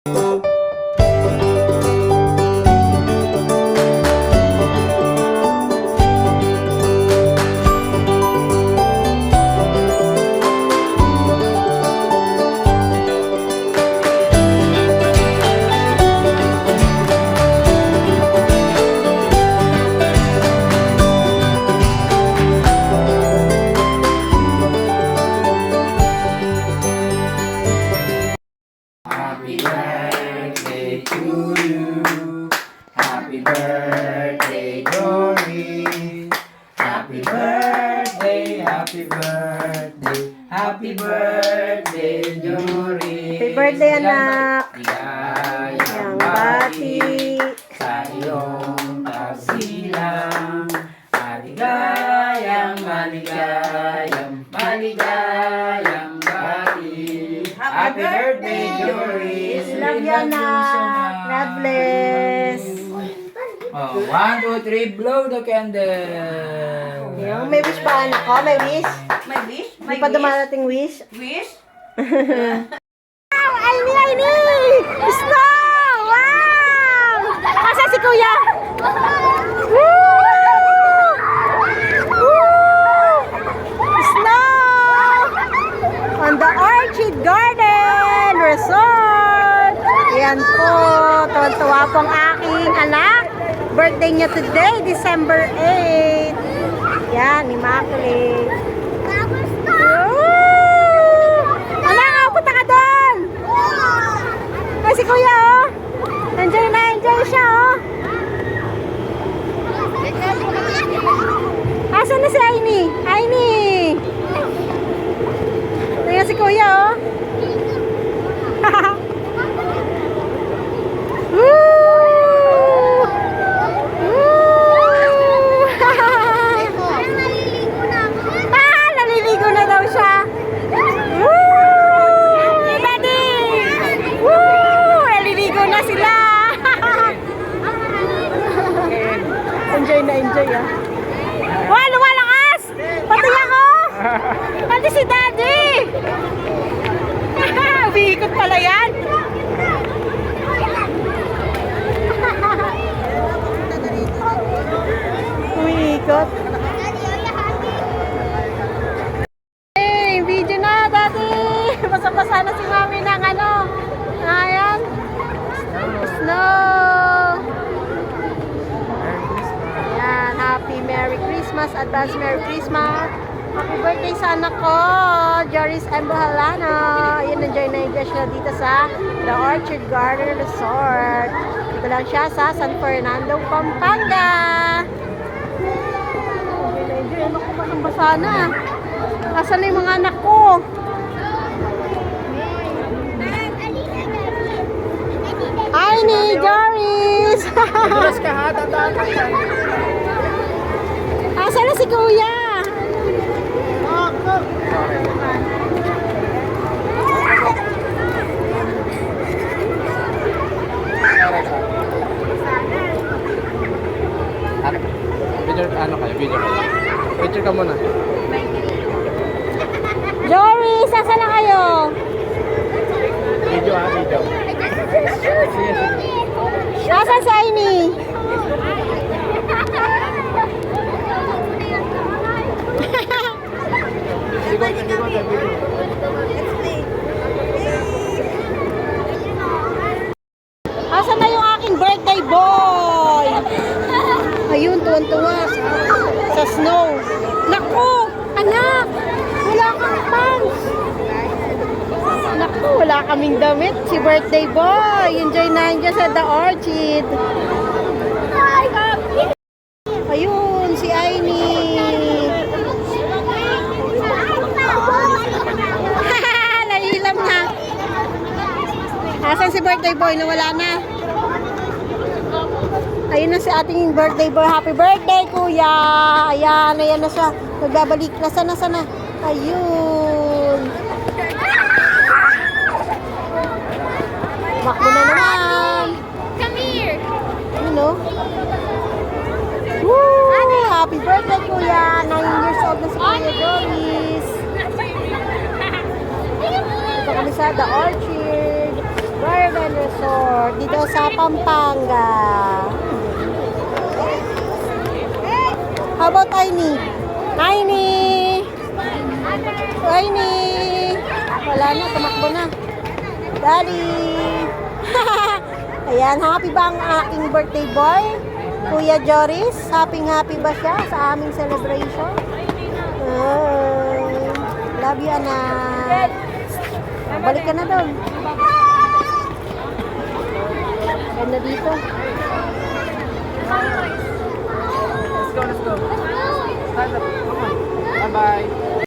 Happy birthday to you. Happy birthday, Dory. Happy birthday, happy birthday, happy birthday, Dory. Happy birthday, anak. Ligayang bati sa iyong pagsilang. Maligayang, maligayang, maligayang bati. Happy birthday, Doris. Love you, anak. God bless. Oh, 1, 2, 3, blow the candle. Yung may wish pa, anak ko? May wish? May wish? May pa dumarating wish? Wish? Wow! Aini! Snow! Wow! Asa si Kuya? Woo! Woo! Snow! On the Orchid Garden Resort! Yan po. Tuwan-tuwa po ang aking anak. Birthday niya today, December 8. Yan, Immaculate. Anak, punta ka doon! Ay, si Kuya, oh! Enjoy na, enjoy siya, oh! Asan na si Aini? Aini! Tingnan si Kuya, oh! Woo! Woo! Naliligo na daw siya. Woo! Daddy! Woo! Naliligo na sila. Enjoy na enjoy, ah. Wow, lumalakas! Pati ako! Pati si Daddy! Umiikot pala yan. Umiikot. Hey, video na, Daddy! Basa-basa na si Mami ng ano. Ayan. Snow. Ayan. Happy Merry Christmas. Advance Merry Christmas. Happy birthday sa anak ko, Joris M. Buhalano. Ayan, enjoy na enjoy siya dito sa The Orchid Garden Resort. Dito lang siya sa San Fernando, Pampanga. Enjoy na enjoy. Anak ko, basang-basa na. Asan na yung mga anak ko? Ay ni Joris! Dulas ka ha, dadaan ka yan. Asan na si Kuya? Ano kayo? Video kayo? Picture ka muna. Joris, asan na kayo? Video ha, video. Asan si Aini? Asan na yung aking birthday boy? Ayun, tuwan-tuwa sa snow. Naku, anak, wala kang pants. Naku, wala kaming damit. Si birthday boy, enjoy na enjoy sa The Orchid. Ayun, si Aini. Nahilam na. Asan si birthday boy? Nawala na. Ayun na si ating birthday boy. Happy birthday, kuya. Ayan, ayan na siya. Nagbabalik na. Sana. Ayun. Bakbo na naman. Come here. Ayun, no? Woo! Happy birthday, kuya. 9 years old na si Kuya Joris. Ito kami sa The Orchid Garden Resort. tayo sa Pampanga. How about Aini? Aini! Aini! Wala na, tumakbo na. Daddy! Ayan, happy ba ang aking birthday boy? Kuya Joris, happy ba siya sa aming celebration? Love you, anak. Balik ka na doon. Ganda dito.